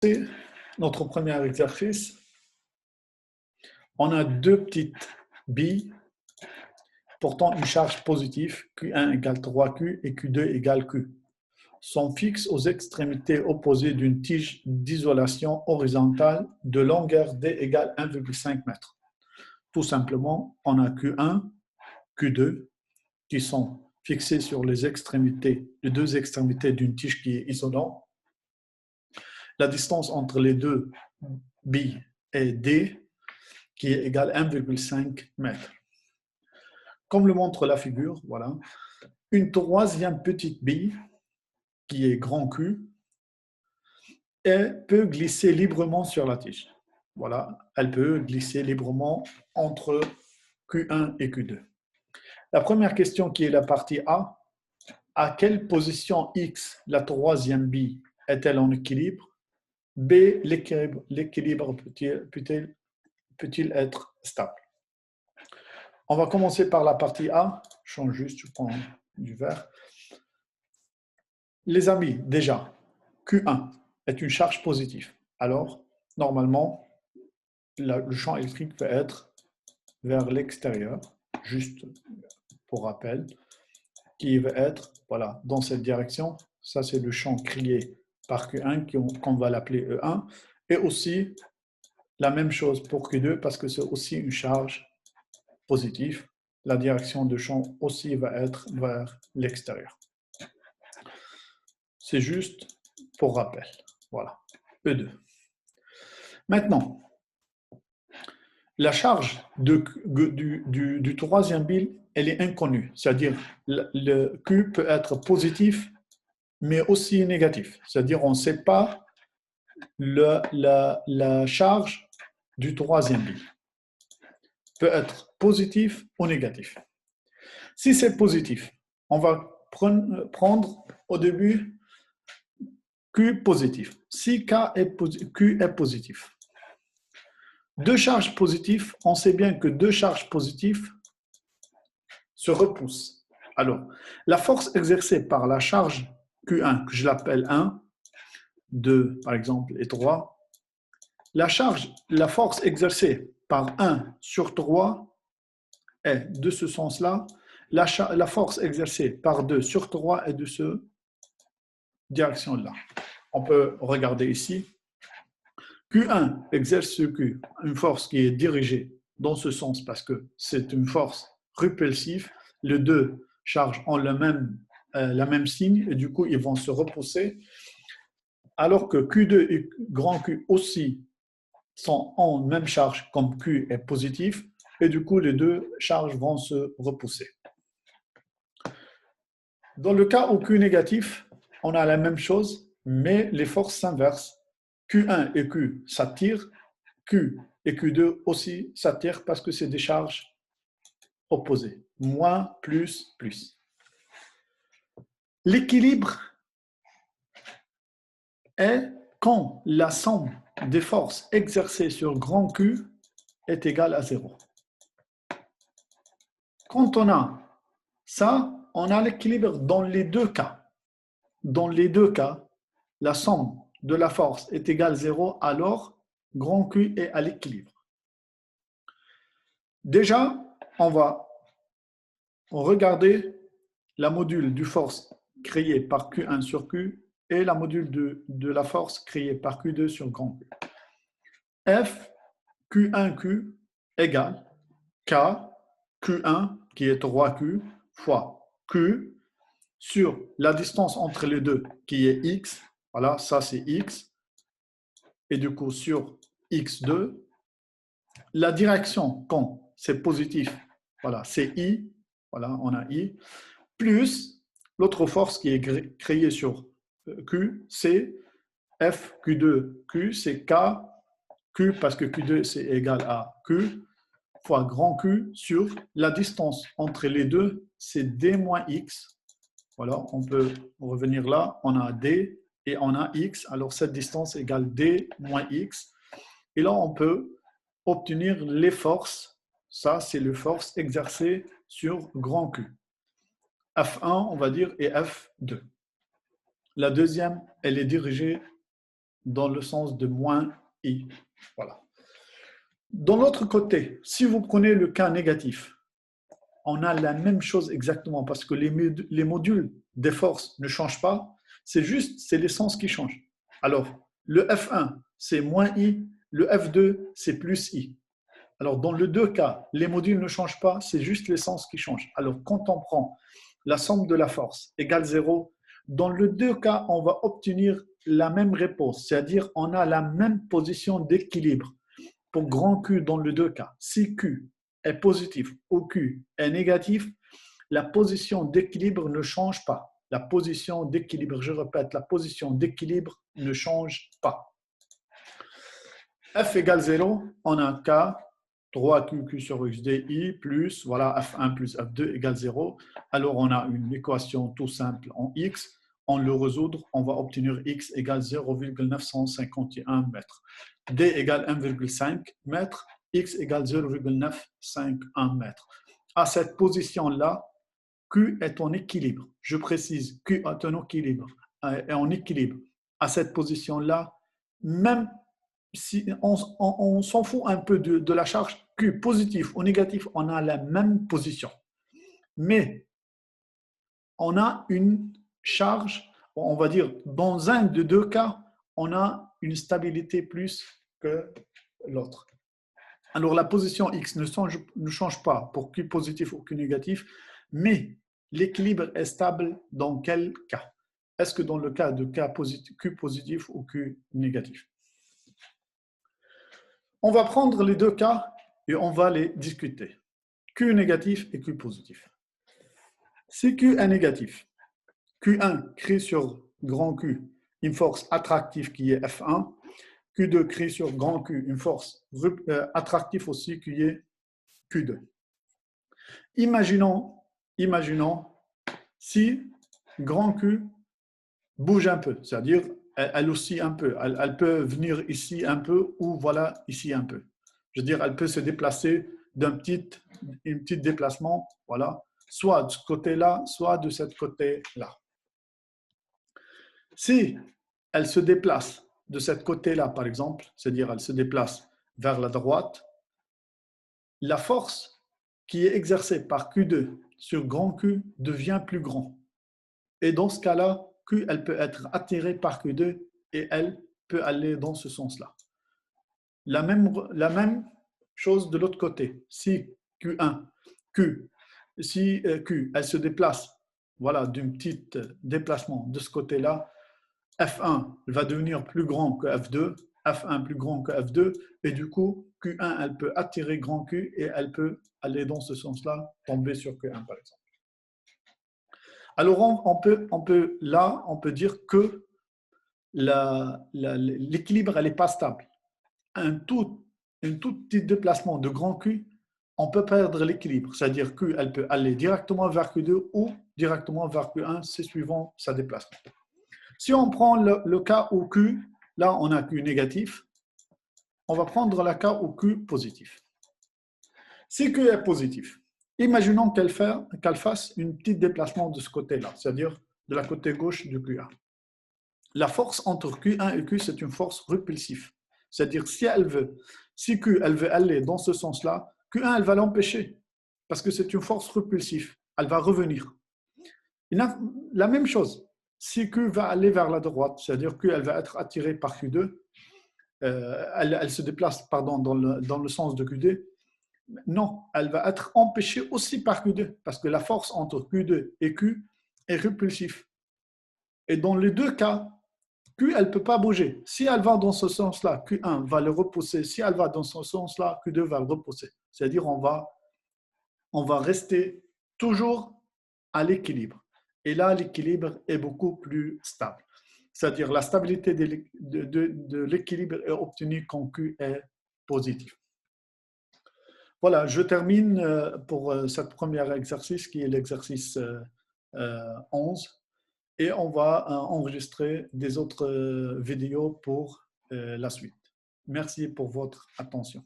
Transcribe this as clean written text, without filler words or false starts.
C'est notre premier exercice. On a deux petites billes portant une charge positive, Q1 égale 3Q et Q2 égale Q. Sont fixes aux extrémités opposées d'une tige d'isolation horizontale de longueur D égale 1,5 m. Tout simplement, on a Q1, Q2 qui sont fixés sur les deux extrémités d'une tige qui est isolante. La distance entre les deux billes est D, qui est égale à 1,5 m. Comme le montre la figure, voilà, une troisième petite bille, qui est grand Q, elle peut glisser librement sur la tige. Voilà, elle peut glisser librement entre Q1 et Q2. La première question qui est la partie A, à quelle position X la troisième bille est-elle en équilibre? B, l'équilibre peut-il être stable? On va commencer par la partie A. Je change juste, je prends du vert. Les amis, déjà, Q1 est une charge positive. Alors, normalement, le champ électrique peut être vers l'extérieur, juste pour rappel, qui va être voilà, dans cette direction. Ça, c'est le champ créé par Q1, qu'on va l'appeler E1. Et aussi, la même chose pour Q2, parce que c'est aussi une charge positive. La direction de champ aussi va être vers l'extérieur. C'est juste pour rappel. Voilà, E2. Maintenant, la charge du troisième bille, elle est inconnue. C'est-à-dire, le Q peut être positif, mais aussi négatif. C'est-à-dire, on ne sait pas la charge du troisième bille. Peut être positif ou négatif. Si c'est positif, on va prendre au début Q positif. Si Q est positif. Deux charges positives, on sait bien que deux charges positives se repoussent. Alors, la force exercée par la charge Q1, que je l'appelle 1, 2 par exemple, et 3, la force exercée par 1 sur 3 est de ce sens-là, la force exercée par 2 sur 3 est de cette direction-là. On peut regarder ici. Q1 exerce sur Q une force qui est dirigée dans ce sens parce que c'est une force répulsive. Les deux charges ont la même signe et du coup, ils vont se repousser. Alors que Q2 et grand Q aussi sont en même charge comme Q est positif et du coup, les deux charges vont se repousser. Dans le cas où Q est négatif, on a la même chose, mais les forces s'inversent. Q1 et Q s'attirent, Q et Q2 aussi s'attirent parce que c'est des charges opposées. Moins, plus, plus. L'équilibre est quand la somme des forces exercées sur grand Q est égale à 0. Quand on a ça, on a l'équilibre dans les deux cas. Dans les deux cas, la somme de la force est égale à 0, alors grand Q est à l'équilibre. Déjà, on va regarder la module du force créée par Q1 sur Q et la module de la force créée par Q2 sur grand Q. F Q1Q égale K Q1 qui est 3Q fois Q sur la distance entre les deux qui est X. Voilà, ça c'est X. Et du coup sur X2, la direction quand c'est positif, voilà, c'est I. Voilà, on a I. Plus l'autre force qui est créée sur Q, c'est F Q2 Q, c'est K Q parce que Q2 c'est égal à Q fois grand Q sur la distance entre les deux, c'est D moins X. Voilà, on peut revenir là, on a D et on a X, alors cette distance égale D moins X. Et là, on peut obtenir les forces, ça c'est les forces exercées sur grand Q. F1, on va dire, et F2. La deuxième, elle est dirigée dans le sens de moins I. Voilà. Dans l'autre côté, si vous prenez le cas négatif, on a la même chose exactement parce que les modules des forces ne changent pas, c'est l'essence qui change. Alors, le F1, c'est moins I, le F2, c'est plus I. Alors, dans les deux cas, les modules ne changent pas, c'est juste l'essence qui change. Alors, quand on prend la somme de la force égale 0, dans les deux cas, on va obtenir la même réponse, c'est-à-dire on a la même position d'équilibre pour grand Q dans les deux cas. Si Q est positif ou Q est négatif, la position d'équilibre ne change pas. La position d'équilibre, je répète, la position d'équilibre ne change pas. F égale 0, on a un K, 3QQ sur XDI plus, voilà, F1 plus F2 égale 0. Alors, on a une équation tout simple en X. On le résoudre, on va obtenir X égale 0,951 mètres. D égale 1,5 mètres. X égale 0,951 mètres. À cette position-là, Q est en équilibre. Je précise, Q est en équilibre. À cette position-là, même si on s'en fout un peu de la charge, Q positif ou négatif, on a la même position. Mais on a une charge, on va dire, dans un de deux cas, on a une stabilité plus que l'autre. Alors la position X ne change pas pour Q positif ou Q négatif, mais l'équilibre est stable dans quel cas? Est-ce que dans le cas de Q positif ou Q négatif? On va prendre les deux cas et on va les discuter. Q négatif et Q positif. Si Q est négatif, Q1 crée sur grand Q une force attractive qui est F1, Q2 crée sur grand Q une force attractive aussi qui est Q2. Imaginons si grand Q bouge un peu, c'est-à-dire elle oscille un peu, elle peut venir ici un peu ou voilà ici un peu. Je veux dire, elle peut se déplacer d'un petit déplacement, voilà, soit de ce côté-là, soit de ce côté-là. Si elle se déplace de ce côté-là, par exemple, c'est-à-dire elle se déplace vers la droite, la force qui est exercée par Q2 sur grand Q devient plus grand. Et dans ce cas-là, Q, elle peut être attirée par Q2 et elle peut aller dans ce sens-là. La même chose de l'autre côté. Si Q1, si Q, elle se déplace, voilà, d'un petit déplacement de ce côté-là, F1 va devenir plus grand que F2, F1 plus grand que F2, et du coup, Q1, elle peut attirer grand Q et elle peut aller dans ce sens-là, tomber sur Q1 par exemple. Alors, on peut dire que l'équilibre, elle n'est pas stable. Un tout petit déplacement de grand Q, on peut perdre l'équilibre. C'est-à-dire Q, elle peut aller directement vers Q2 ou directement vers Q1, c'est suivant sa déplacement. Si on prend le cas où Q, là, on a Q négatif, on va prendre le cas où Q positif. Si Q est positif, imaginons qu'elle fasse un petit déplacement de ce côté-là, c'est-à-dire de la côté gauche du Q1. La force entre Q1 et Q, c'est une force repulsive. C'est-à-dire, si Q, elle veut aller dans ce sens-là, Q1, elle va l'empêcher parce que c'est une force repulsive. Elle va revenir. La même chose, si Q va aller vers la droite, c'est-à-dire Q, elle va être attirée par Q2, elle se déplace dans le sens de Q2, non, elle va être empêchée aussi par Q2 parce que la force entre Q2 et Q est repulsive. Et dans les deux cas, Q, elle ne peut pas bouger. Si elle va dans ce sens-là, Q1 va le repousser. Si elle va dans ce sens-là, Q2 va le repousser. C'est-à-dire on va rester toujours à l'équilibre. Et là, l'équilibre est beaucoup plus stable. C'est-à-dire la stabilité de l'équilibre est obtenue quand Q est positif. Voilà, je termine pour ce premier exercice qui est l'exercice 11. Et on va enregistrer des autres vidéos pour la suite. Merci pour votre attention.